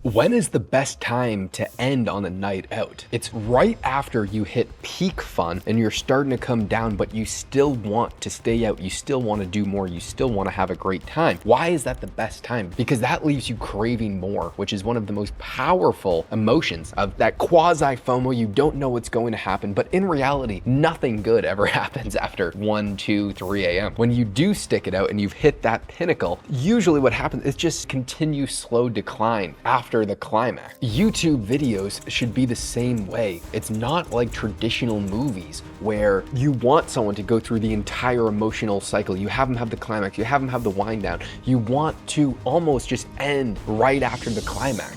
When is the best time to end on a night out? It's right after you hit peak fun and you're starting to come down, but you still want to stay out. You still want to do more. You still want to have a great time. Why is that the best time? Because that leaves you craving more, which is one of the most powerful emotions of that quasi FOMO. You don't know what's going to happen, but in reality, nothing good ever happens after 1, 2, 3 a.m. When you do stick it out and you've hit that pinnacle, usually what happens is just continue slow decline after the climax. YouTube videos should be the same way. It's not like traditional movies where you want someone to go through the entire emotional cycle. You have them have the climax, you have them have the wind down. You want to almost just end right after the climax.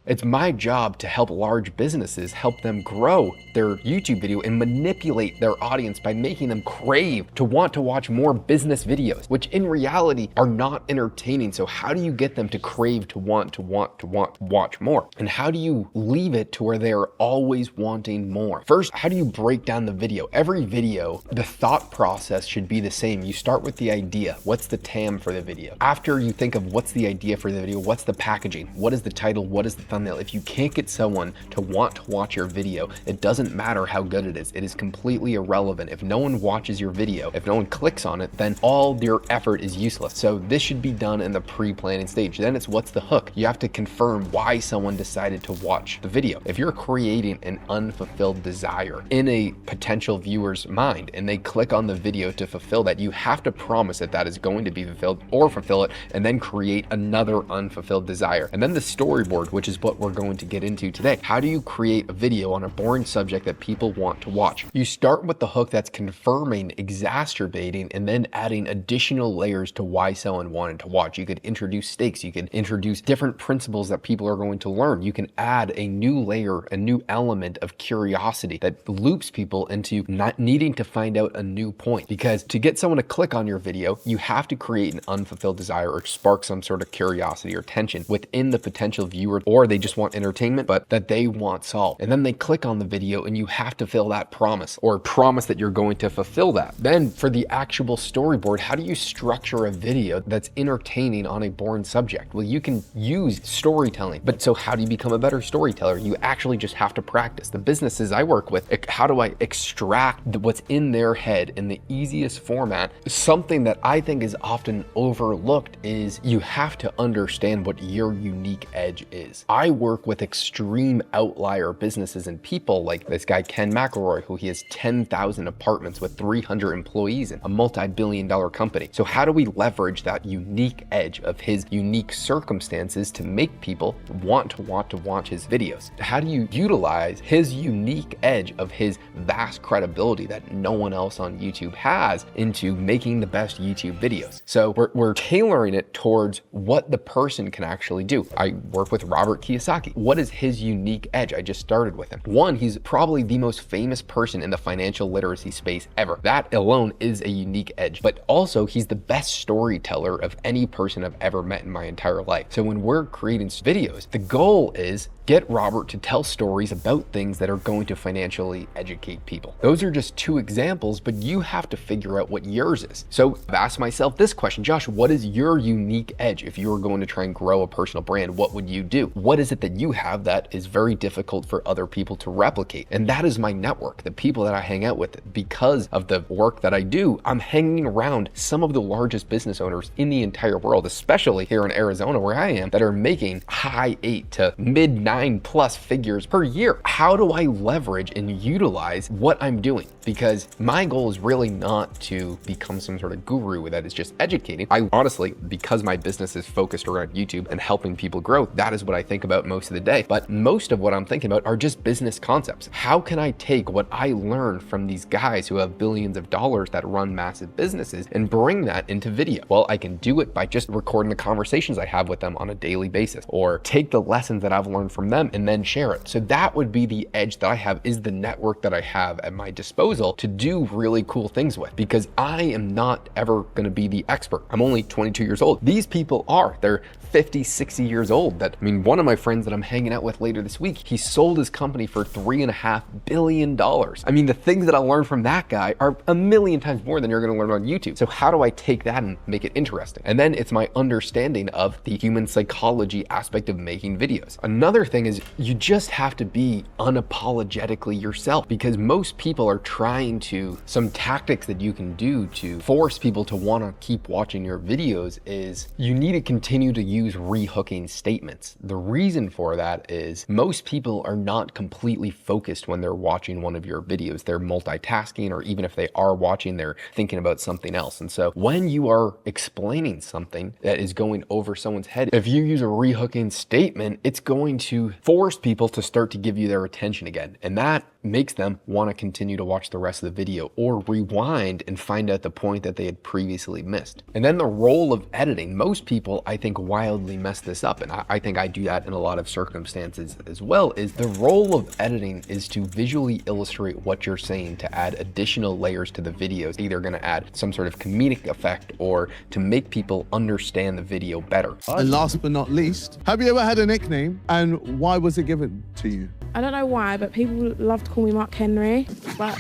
It's my job to help large businesses help them grow their YouTube video and manipulate their audience by making them crave to want to watch more business videos, which in reality are not entertaining. So how do you get them to crave to want to watch more? And how do you leave it to where they're always wanting more? First, how do you break down the video? Every video, the thought process should be the same. You start with the idea. What's the TAM for the video? After you think of what's the idea for the video, what's the packaging? What is the title? What is the thumbnail? If you can't get someone to want to watch your video, it doesn't matter how good it is. It is completely irrelevant. If no one watches your video, if no one clicks on it, then all your effort is useless. So this should be done in the pre-planning stage. Then it's what's the hook? You have to confirm why someone decided to watch the video. If you're creating an unfulfilled desire in a potential viewer's mind and they click on the video to fulfill that, you have to promise that that is going to be fulfilled or fulfill it, and then create another unfulfilled desire. And then the storyboard, which is what we're going to get into today. How do you create a video on a boring subject that people want to watch? You start with the hook that's confirming, exacerbating, and then adding additional layers to why someone wanted to watch. You could introduce stakes. You can introduce different principles that people are going to learn. You can add a new layer, a new element of curiosity that loops people into not needing to find out a new point. Because to get someone to click on your video, you have to create an unfulfilled desire or spark some sort of curiosity or tension within the potential viewer, or they just want entertainment, but that they want solved. And then they click on the video and you have to fill that promise or promise that you're going to fulfill that. Then for the actual storyboard, how do you structure a video that's entertaining on a boring subject? Well, you can use storytelling, but so how do you become a better storyteller? You actually just have to practice. The businesses I work with, how do I extract what's in their head in the easiest format? Something that I think is often overlooked is you have to understand what your unique edge is. I work with extreme outlier businesses and people like this guy, Ken McElroy, who he has 10,000 apartments with 300 employees in a multi-billion-dollar company. So how do we leverage that unique edge of his unique circumstances to make people want to watch his videos? How do you utilize his unique edge of his vast credibility that no one else on YouTube has into making the best YouTube videos? So we're tailoring it towards what the person can actually do. I work with Robert Kiyosaki. What is his unique edge? I just started with him. One, he's probably the most famous person in the financial literacy space ever. That alone is a unique edge, but also he's the best storyteller of any person I've ever met in my entire life. So when we're creating videos, the goal is get Robert to tell stories about things that are going to financially educate people. Those are just two examples, but you have to figure out what yours is. So I've asked myself this question, Josh, what is your unique edge? If you were going to try and grow a personal brand, what would you do? What is it that you have that is very difficult for other people to replicate? And that is my network, the people that I hang out with. Because of the work that I do, I'm hanging around some of the largest business owners in the entire world, especially here in Arizona where I am, that are making high 8 to mid 9+ figures per year. How do I leverage and utilize what I'm doing? Because my goal is really not to become some sort of guru that is just educating. I honestly, because my business is focused around YouTube and helping people grow, that is what I think about most of the day. But most of what I'm thinking about are just business concepts. How can I take what I learned from these guys who have billions of dollars that run massive businesses and bring that into video? Well, I can do it by just recording the conversations I have with them on a daily basis, or take the lessons that I've learned from them and then share it. So that would be the edge that I have, is the network that I have at my disposal to do really cool things with, because I am not ever going to be the expert. I'm only 22 years old. These people are. They're 50, 60 years old. One of my friends that I'm hanging out with later this week, he sold his company for $3.5 billion. I mean, the things that I learned from that guy are a million times more than you're gonna learn on YouTube. So how do I take that and make it interesting? And then it's my understanding of the human psychology aspect of making videos. Another thing is you just have to be unapologetically yourself, because most people are trying to, some tactics that you can do to force people to want to keep watching your videos is you need to continue to use rehooking statements. The reason for that is most people are not completely focused when they're watching one of your videos. They're multitasking, or even if they are watching, they're thinking about something else. And so when you are explaining something that is going over someone's head, if you use a rehooking statement, it's going to force people to start to give you their attention again. And that makes them want to continue to watch the rest of the video or rewind and find out the point that they had previously missed. And then the role of editing. Most people, I think, wildly mess this up, and I think I do that in a lot of circumstances as well, is the role of editing is to visually illustrate what you're saying, to add additional layers to the videos, either going to add some sort of comedic effect or to make people understand the video better. And last but not least, have you ever had a nickname, and why was it given to you? I don't know why, but people love to call me Mark Henry. But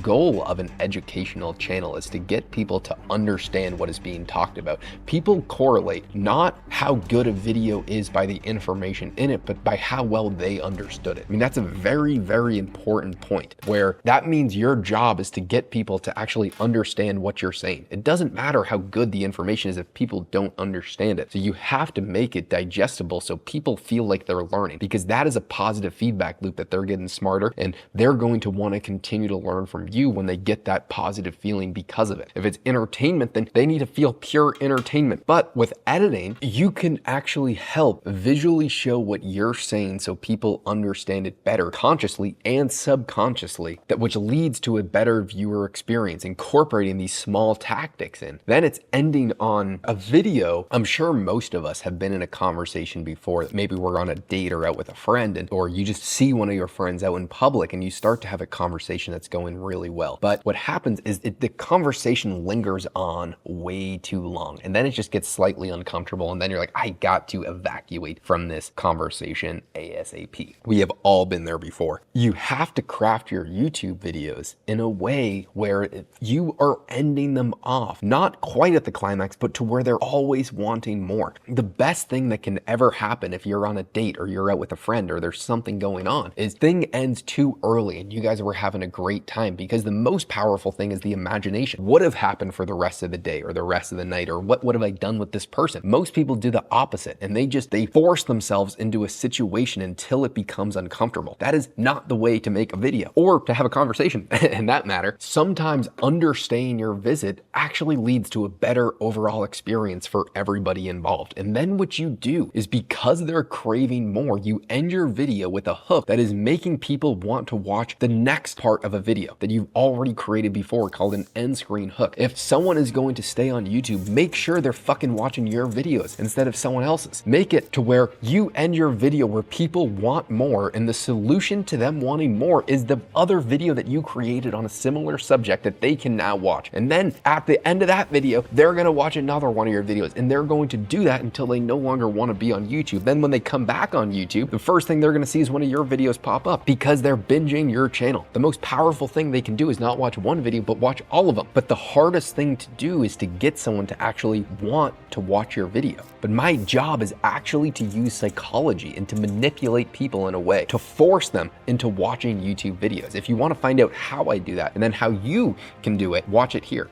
goal of an educational channel is to get people to understand what is being talked about. People correlate not how good a video is by the information in it, but by how well they understood it. I mean, that's a very, very important point, where that means your job is to get people to actually understand what you're saying. It doesn't matter how good the information is if people don't understand it. So you have to make it digestible so people feel like they're learning, because that is a positive feedback loop that they're getting smarter, and they're going to want to continue to learn from you when they get that positive feeling because of it. If it's entertainment, then they need to feel pure entertainment. But with editing, you can actually help visually show what you're saying so people understand it better, consciously and subconsciously, which leads to a better viewer experience, incorporating these small tactics in. Then it's ending on a video. I'm sure most of us have been in a conversation before. Maybe we're on a date or out with a friend, or you just see one of your friends out in public and you start to have a conversation that's going really well. But what happens is the conversation lingers on way too long, and then it just gets slightly uncomfortable, and then you're like, I got to evacuate from this conversation ASAP. We have all been there before. You have to craft your YouTube videos in a way where you are ending them off, not quite at the climax, but to where they're always wanting more. The best thing that can ever happen if you're on a date or you're out with a friend or there's something going on is thing ends too early and you guys were having a great time, because the most powerful thing is the imagination. What have happened for the rest of the day or the rest of the night, or what have I done with this person? Most people do the opposite, and they force themselves into a situation until it becomes uncomfortable. That is not the way to make a video or to have a conversation in that matter. Sometimes understaying your visit actually leads to a better overall experience for everybody involved. And then what you do is, because they're craving more, you end your video with a hook that is making people want to watch the next part of a video that you've already created before, called an end screen hook. If someone is going to stay on YouTube, make sure they're fucking watching your videos instead of someone else's. Make it to where you end your video where people want more, and the solution to them wanting more is the other video that you created on a similar subject that they can now watch. And then at the end of that video, they're gonna watch another one of your videos, and they're going to do that until they no longer want to be on YouTube. Then when they come back on YouTube, the first thing they're gonna see is one of your videos pop up, because they're binging your channel. The most powerful thing they can do is not watch one video, but watch all of them. But the hardest thing to do is to get someone to actually want to watch your video. But my job is actually to use psychology and to manipulate people in a way to force them into watching YouTube videos. If you want to find out how I do that and then how you can do it, watch it here.